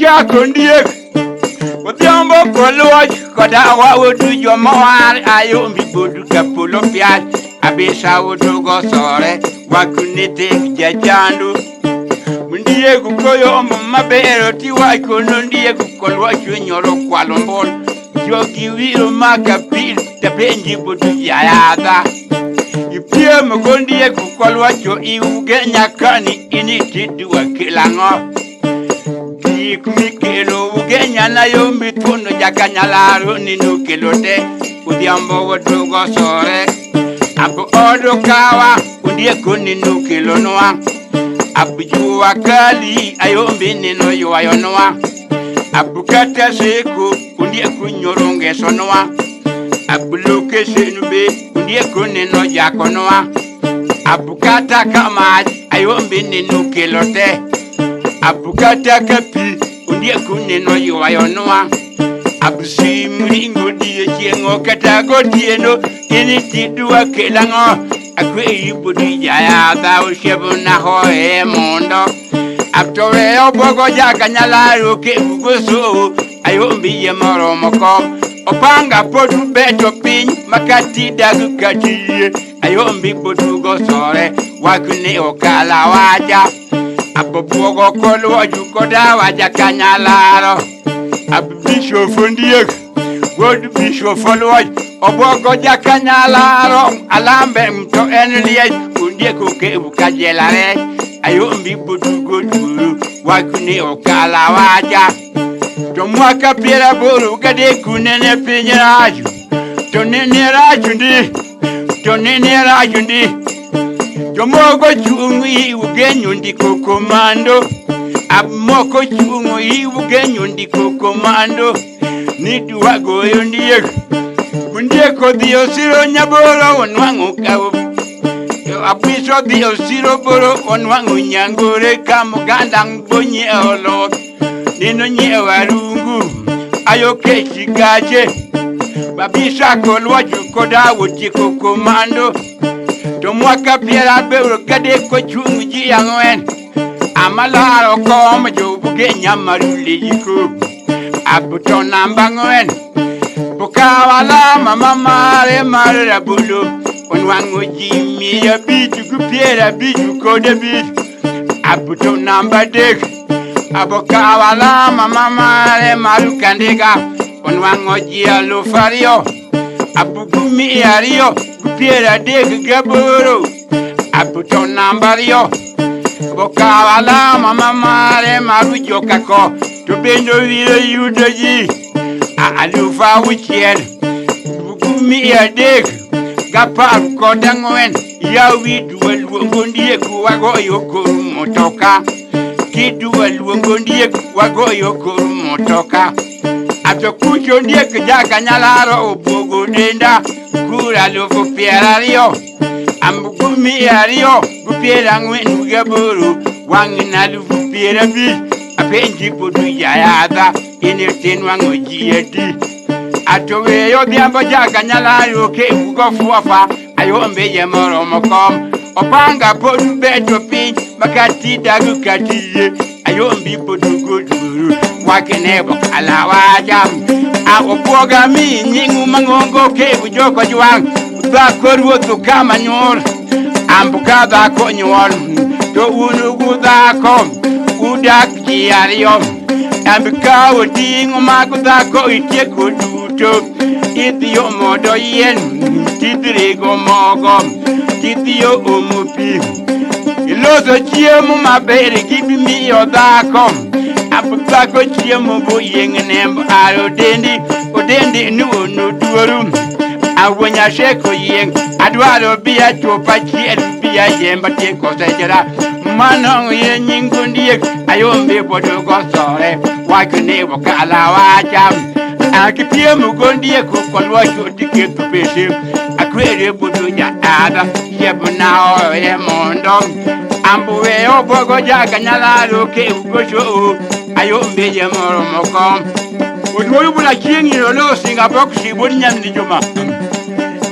cha kondie Odiambo kolwa koda wa wodu jomawar ayo mbibodu kapolo pial abisa wodu go sore wakunete jajandu Mundie kukoyo mabero tiwa kono ndie kukolwa chonyoro kwalombol Jogi wiro makapil tapenji bodu yayada Ipie mkondie kukolwa cho iuge nyakani ini tidu wa kilango Kumikelo ugenya na yombi tuno jakanyalaro ninu kilote Udiambo wadugo sore Abu odo kawa Udie kuninu kilonoa Abu juwa kali ayombi nino yuwayonoa Abu kata seku Udie kunyoronge sonoa Abu luke senube Udie kunino jakonoa Abu kata kamaj ayombi ninu kilote Abukata kapi Undie kuneno yuwayonoa Abusi mringo diye chiengo katago tieno Ini tidua kelango Akwe ibudu jayada ushebu na hoe mondo Abtowe obogo jaka nyalaru ke ugoso Ayombi ye moro moko Opanga podu beto piny Makati dagu katiye Ayombi budu gosore Wakune okala waja Abubuogo kolwa jukoda waja kanyalaro Abubisho fundiek Wodu bisho folwaj Obogo jakanyalaro Alambe mto enliej Undiek uke ukajelare Ayombi budugo duru Wakune okala waja Tomwaka piera boru Gade kunene pinyaraju Tonene raju ndi Jomogo chungu ugenyo ndiko komando Abmoko chungu ugenyo ndiko komando Niduwa goyo ndiye Kundieko dio siro nyaboro onwangu kawo Apiso dio siro boro onwangu nyangore Kamuganda mbonye olo Nino nye warungu Ayo kechi gaje Babisa kolwa jukoda wotiko komando Tomwaka piera beuro kade ko chungu jiangwen Amalaro kom jobuge nyamarule yiku Abuto nambangwen Bukawala mama mare bulu Onwangu jimi ya biju kupiera biju kode biju Abuto nambadek Abukawala mama mare kandega Onwangu jialo fario Abugumi ario Piera deg gaboro Abuto nambario Bokawala mama mare marujo kako Tubendo vile yudoji Alufa wichien Bugumi ya deg Gapa kodangwen Yawi duwa luongondie kuwago yokoru motoka Kiduwa luongondie kuwago yokoru motoka Ato kucho ndie kujaka nyalaro Ubogo denda Kura lufu piera rio Ambugumi ya rio Gupiera ngwen ugaburu Wangina lufu piera bi Apenji putu jayada Inerten wangu jiedi Atowe yo diambo jaka nyalaro Ke ugo fuwafa Ayombe ye moro mokom Opanga podu beto pin Makati dagu katiye Ayombi putu guduru Wakene bokala wajam Awopoga mi nyingu mangongo ke ujoko juang Uda korwo tukama nyor Ambuka dako nyor To unugu dako Udak jiariyo Ambika udingu magu dako iteko duto Itiyo modo yen Titirigo mogo Titiyo umupi Ilozo chiemu mabere gibi miyo dako Abutako chiemu bu yengenembo aro Odendi nu duorum Awanya sheko yeng Adwaro biya chopa chiel biya yemba teko sejera Manong yen nyingundiyek Ayombe bodo gosore Wakune wakala wacham Akipie mugondiyek Kukolwa chotike tupese Akwere bodo ya ada Yebu na oye mondong Ambuwe obogo jaka nyalaro ke ugosho Ayombe ye moro mokom Udwoyu bula chingi yolo singa boku shibuni nyamni juma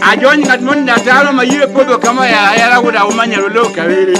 Ajoni ngat mun na talo ma yire podo kama ya yara wuda umanya lolo kawiri